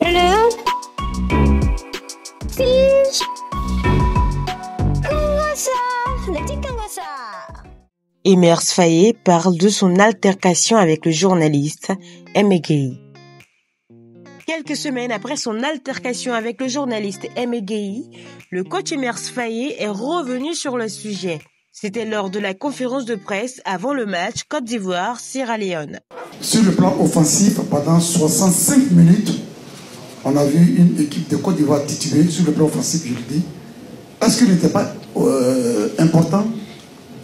Hello? Tige? Comment ça? La petite comment ça? Emers Faé parle de son altercation avec le journaliste Aimé Gueye. Quelques semaines après son altercation avec le journaliste Aimé Gueye, le coach Emers Faé est revenu sur le sujet. C'était lors de la conférence de presse avant le match Côte d'Ivoire-Sierra Leone. Sur le plan offensif, pendant 65 minutes, on a vu une équipe de Côte d'Ivoire titubée sur le plan offensif, je le dis. Est-ce qu'il n'était pas important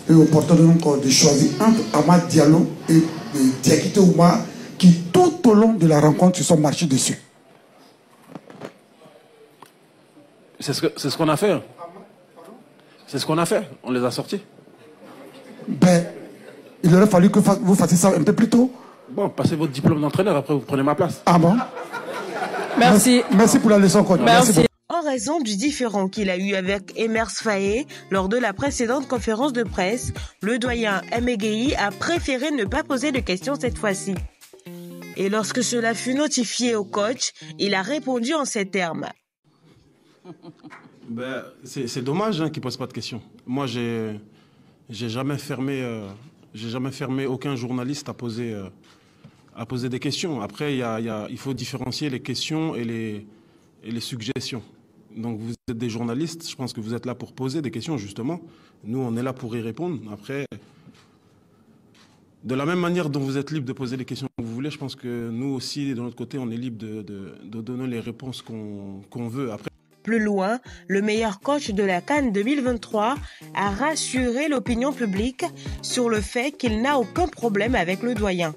et opportun de choisir entre Amad Diallo et Diakité Oumar qui tout au long de la rencontre se sont marchés dessus? C'est ce qu'on a fait. C'est ce qu'on a fait. On les a sortis. Ben, il aurait fallu que vous fassiez ça un peu plus tôt. Bon, passez votre diplôme d'entraîneur, après vous prenez ma place. Ah bon? Merci. Merci pour la leçon, coach. Merci. En raison du différend qu'il a eu avec Emers Faé lors de la précédente conférence de presse, le doyen Aimé Gueye a préféré ne pas poser de questions cette fois-ci. Et lorsque cela fut notifié au coach, il a répondu en ces termes. Ben, c'est dommage qu'il ne pose pas de questions. Moi, j'ai jamais fermé aucun journaliste à poser des questions. Après, il faut différencier les questions et les suggestions. Donc, vous êtes des journalistes, je pense que vous êtes là pour poser des questions, justement. Nous, on est là pour y répondre. Après, de la même manière dont vous êtes libre de poser les questions que vous voulez, je pense que nous aussi, de notre côté, on est libre de donner les réponses qu'on veut. Après, Plus loin, le meilleur coach de la CAN 2023 a rassuré l'opinion publique sur le fait qu'il n'a aucun problème avec le doyen.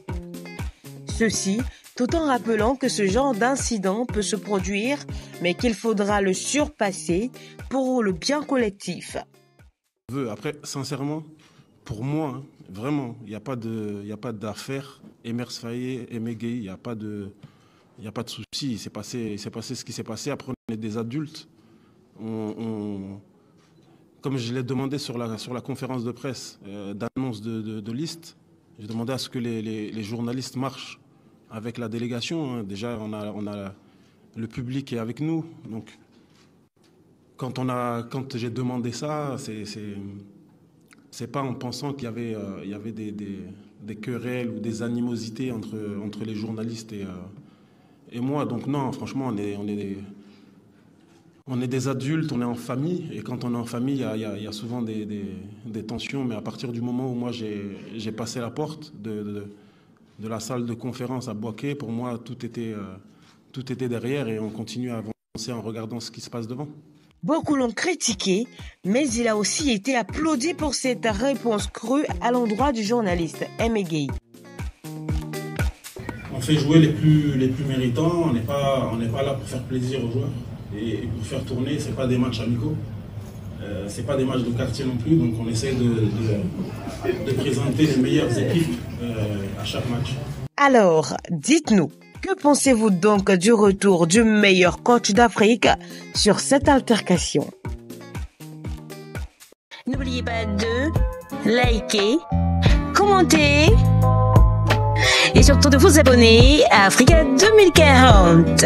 Ceci, tout en rappelant que ce genre d'incident peut se produire, mais qu'il faudra le surpasser pour le bien collectif. Après, sincèrement, pour moi, vraiment, il n'y a pas d'affaire. Emers Faé, Aimé Gueye, il n'y a pas de souci. Il s'est passé ce qui s'est passé. Après, on est des adultes. Comme je l'ai demandé sur la conférence de presse d'annonce de liste, j'ai demandé à ce que les journalistes marchent avec la délégation. Déjà, on a le public est avec nous. Donc, quand j'ai demandé ça, c'est pas en pensant qu'il y avait des querelles ou des animosités entre les journalistes et moi. Donc non, franchement, on est des adultes, on est en famille. Et quand on est en famille, il y a souvent des tensions. Mais à partir du moment où moi j'ai passé la porte de la salle de conférence à Bouaké, pour moi, tout était derrière et on continue à avancer en regardant ce qui se passe devant. Beaucoup l'ont critiqué, mais il a aussi été applaudi pour cette réponse crue à l'endroit du journaliste Aimé Gueye. On fait jouer les plus méritants, on n'est pas là pour faire plaisir aux joueurs et pour faire tourner, c'est pas des matchs amicaux, c'est pas des matchs de quartier non plus, donc on essaie de présenter les meilleures équipes à chaque match. Alors, dites-nous, que pensez-vous donc du retour du meilleur coach d'Afrique sur cette altercation? N'oubliez pas de liker, commenter et surtout de vous abonner à Africa 2040.